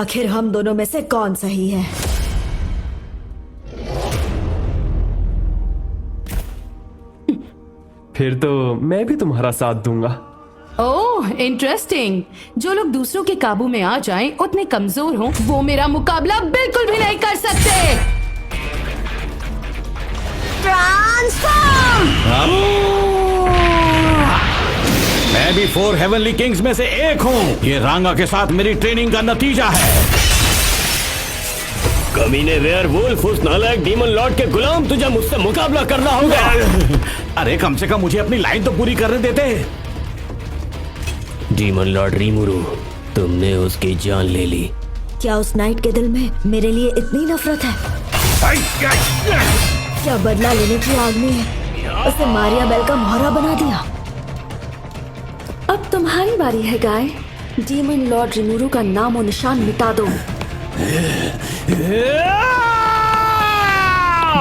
आखिर हम दोनों में से कौन सही है? फिर तो मैं भी तुम्हारा साथ दूंगा। Oh interesting. जो लोग दूसरों के काबू में आ जाएं, उतने कमजोर हों, वो मेरा मुकाबला बिल्कुल भी नहीं कर सकते। ट्रांसफॉर्म! मैं भी 4 हेवनली किंग्स में से एक हूँ। ये रांगा के साथ मेरी ट्रेनिंग का नतीजा है। कमीने वेयरवुल्फ, उस नालायक डीमन लॉर्ड के गुलाम, तुझे मुझसे मुकाबला करना होगा। अरे कम से कम मुझे अपनी लाइन तो पूरी करने देते। डीमन लॉर्ड रीमुरु, तुमने उसकी जान ले ली। क्या उस नाइट के दिल में मेरे लिए इतनी नफरत है? क्या बदला लेने की आग में उसे मारिया बेल का मोहरा बना दिया? अब तुम्हारी बारी है गाय। डीमन लॉर्ड रिमुरु का नाम और निशान मिटा दो।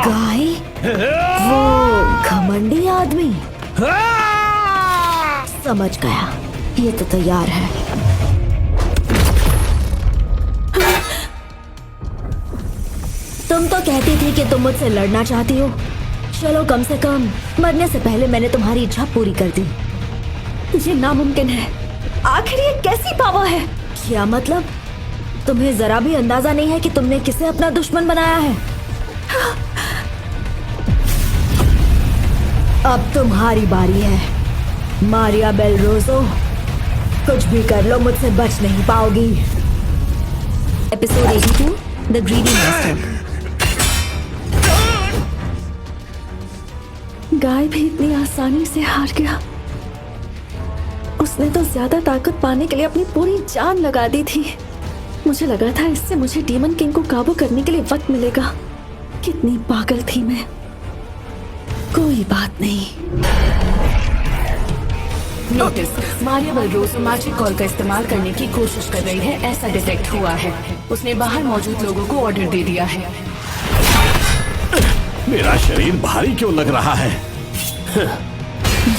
गाय? वो घमंडी आदमी? समझ गया, ये तो तैयार है। तुम तो कहती थी कि तुम मुझसे लड़ना चाहती हो। चलो, कम से कम मरने से पहले मैंने तुम्हारी इच्छा पूरी कर दी। ये नामुमकिन है। आखिर ये कैसी पावर है? क्या मतलब? तुम्हें जरा भी अंदाजा नहीं है कि तुमने किसे अपना दुश्मन बनाया है? अब तुम्हारी बारी है मारिया बेल रोजो। कुछ भी कर लो, मुझसे बच नहीं पाओगी। Episode 82, the greedy master. गाय भी इतनी आसानी से हार गया। उसने तो ज्यादा ताकत पाने के लिए अपनी पूरी जान लगा दी थी। मुझे लगा था इससे मुझे डीमन किंग को काबू करने के लिए वक्त मिलेगा। कितनी पागल थी मैं। कोई बात नहीं। नोटिस, मारिया बेल रोजो मैजिक कॉल का इस्तेमाल करने की कोशिश कर रही है, ऐसा डिटेक्ट हुआ है। उसने बाहर मौजूद लोगों को ऑर्डर दे दिया है। मेरा शरीर भारी क्यों लग रहा है?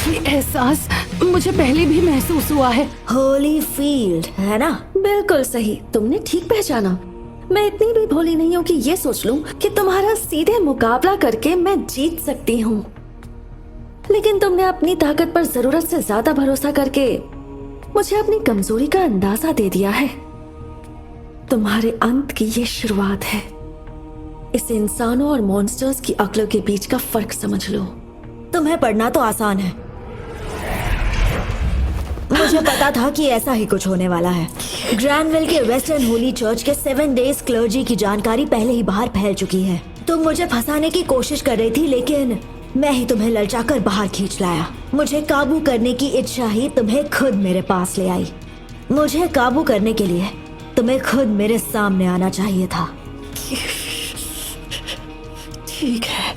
ये एहसास मुझे पहले भी महसूस हुआ है। होली फील्ड है ना? बिल्कुल सही, तुमने ठीक पहचाना। मैं इतनी भी भोली नहीं हूँ कि ये सोच लूं कि तुम्हारा सीधे मुकाबला करके मैं जीत सकती हूँ। लेकिन तुमने अपनी ताकत पर जरूरत से ज्यादा भरोसा करके मुझे अपनी कमजोरी का अंदाजा दे दिया है। तुम्हारे अंत की ये शुरुआत है। इस इंसानों और मॉन्स्टर्स की अक्लों के बीच का फर्क समझ लो। तुम्हें पढ़ना तो आसान है। मुझे पता था कि ऐसा ही कुछ होने वाला है। ग्रैनविल के वेस्टर्न होली चर्च के 7 डेज क्लर्जी की जानकारी पहले ही बाहर फैल चुकी है। तुम मुझे फंसाने की कोशिश कर रही थी, लेकिन मैं ही तुम्हें ललचाकर बाहर खींच लाया। मुझे काबू करने की इच्छा ही तुम्हें खुद मेरे पास ले आई। मुझे काबू करने के लिए तुम्हें खुद मेरे सामने आना चाहिए था। ठीक है,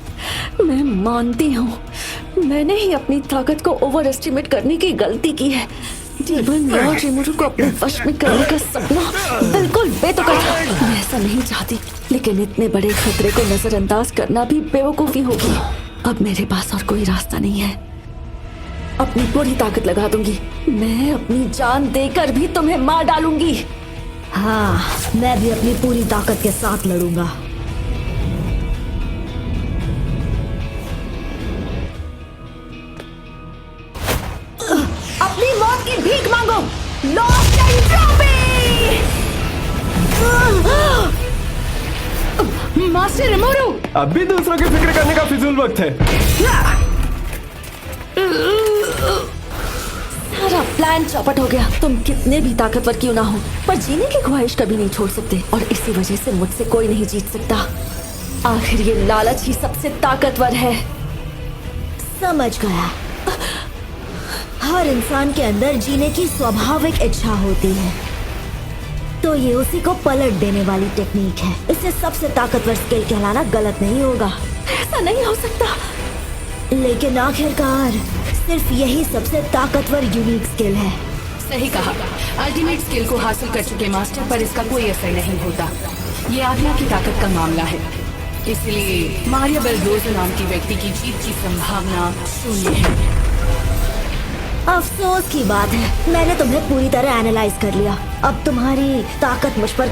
मैं मानती हूँ मैंने ही अपनी ताकत को ओवर एस्टिमेट करने की गलती की है। डीमन लॉर्ड रिमुरु को अपने वश में करने का सपना बिल्कुल बेतुका था। मैं ऐसा नहीं चाहती, लेकिन इतने बड़े खतरे को नजरअंदाज करना भी बेवकूफी होगी। अब मेरे पास और कोई रास्ता नहीं है। अपनी पूरी ताकत लगा दूंगी। मैं अपनी जान देकर भी तुम्हें मार डालूंगी। हाँ, मैं भी अपनी पूरी ताकत के साथ लड़ूंगा। अपनी मौत की भीख मांगो, लॉस्ट एंट्रोपी! मास्टर रिमुरु! अब भी दूसरों की फिक्र करने का फिजूल वक्त है। सारा प्लान चौपट हो गया। तुम कितने भी ताकतवर क्यों ना हो, पर जीने की ख्वाहिश कभी नहीं छोड़ सकते, और इसी वजह से मुझसे कोई नहीं जीत सकता। आखिर ये लालच ही सबसे ताकतवर है। समझ गया। हर इंसान के अंदर जीने की स्वाभाविक इच्छा होती है, तो ये उसी को पलट देने वाली टेक्निक है। इसे सबसे ताकतवर स्किल कहलाना गलत नहीं होगा। ऐसा नहीं हो सकता। लेकिन आखिरकार सिर्फ यही सबसे ताकतवर यूनिक स्किल है। सही कहा। अल्टीमेट स्किल को हासिल कर चुके मास्टर पर इसका कोई असर नहीं होता। ये आत्मा की ताकत का मामला है, इसलिए मारिया बेल रोजो नाम की व्यक्ति की जीत की संभावना शून्य है। अफसोस की बात है, मैंने तुम्हें पूरी तरह एनालाइज कर लिया। अब तुम्हारी ताकत मुझ पर